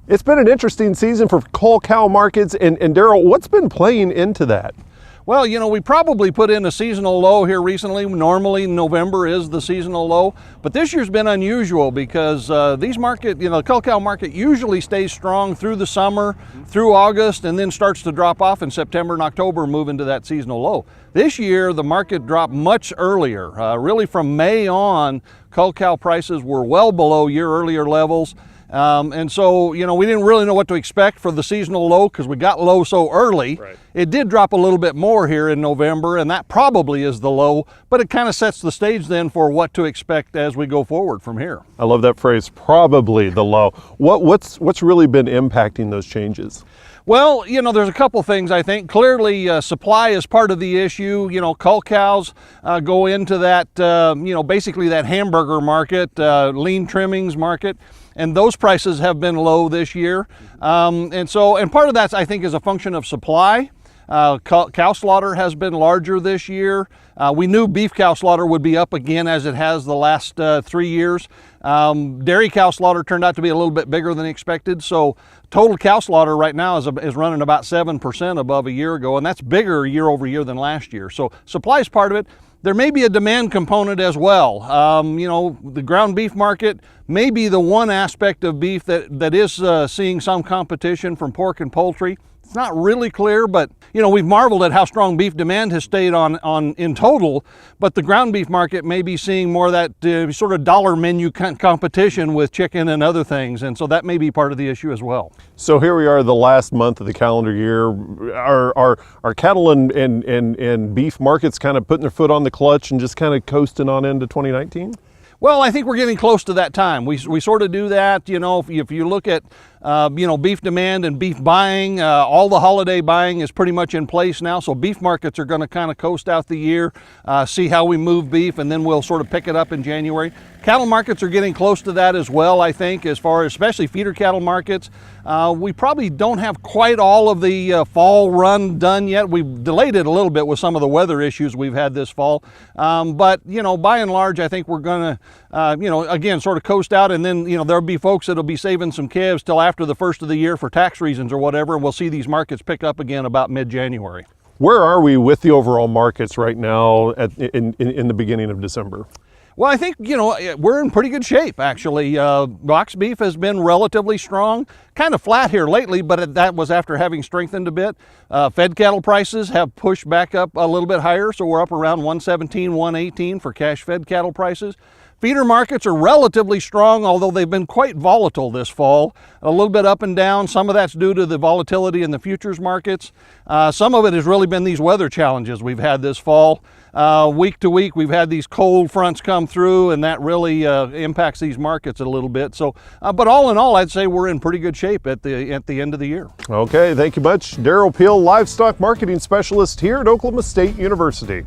It's been an interesting season for cull-cow markets, and Derrell, what's been playing into that? Well, you know, we probably put in a seasonal low here recently. Normally November is the seasonal low, but this year's been unusual because these market, the cull-cow market usually stays strong through the summer, through August, and then starts to drop off in September and October, move into that seasonal low. This year, the market dropped much earlier. Really from May on, cull-cow prices were well below year earlier levels. And so, we didn't really know what to expect for the seasonal low because we got low so early. Right. It did drop a little bit more here in November, and that probably is the low, but it kind of sets the stage then for what to expect as we go forward from here. I love that phrase, probably the low. What's really been impacting those changes? Well, there's a couple things I think. Clearly, supply is part of the issue. Cull cows go into that, basically that hamburger market, lean trimmings market, and those prices have been low this year. And part of that, I think, is a function of supply. Cow slaughter has been larger this year. We knew beef cow slaughter would be up again as it has the last 3 years. Dairy cow slaughter turned out to be a little bit bigger than expected. So total cow slaughter right now is running about 7% above a year ago, and that's bigger year over year than last year. So supply is part of it. There may be a demand component as well. The ground beef market may be the one aspect of beef that is seeing some competition from pork and poultry. It's not really clear, but we've marveled at how strong beef demand has stayed on in total, but the ground beef market may be seeing more of that sort of dollar menu competition with chicken and other things, and so that may be part of the issue as well. So here we are, the last month of the calendar year. Are cattle and beef markets kind of putting their foot on the clutch and just kind of coasting on into 2019? Well, I think we're getting close to that time. We sort of do that, if you look at, beef demand and beef buying, all the holiday buying is pretty much in place now. So beef markets are going to kind of coast out the year, see how we move beef, and then we'll sort of pick it up in January. Cattle markets are getting close to that as well, I think, as far as especially feeder cattle markets. We probably don't have quite all of the fall run done yet. We've delayed it a little bit with some of the weather issues we've had this fall. But by and large, I think we're going to, again, sort of coast out, and then, there'll be folks that'll be saving some calves till after the first of the year for tax reasons or whatever, and we'll see these markets pick up again about mid-January. Where are we with the overall markets right now in the beginning of December? Well, I think, we're in pretty good shape, actually. Box beef has been relatively strong, kind of flat here lately, but that was after having strengthened a bit. Fed cattle prices have pushed back up a little bit higher, so we're up around 117, 118 for cash fed cattle prices. Feeder markets are relatively strong, although they've been quite volatile this fall. A little bit up and down. Some of that's due to the volatility in the futures markets. Some of it has really been these weather challenges we've had this fall. Week to week, we've had these cold fronts come through, and that really impacts these markets a little bit. So, but all in all, I'd say we're in pretty good shape at the end of the year. Okay, thank you much. Derrell Peel, Livestock Marketing Specialist here at Oklahoma State University.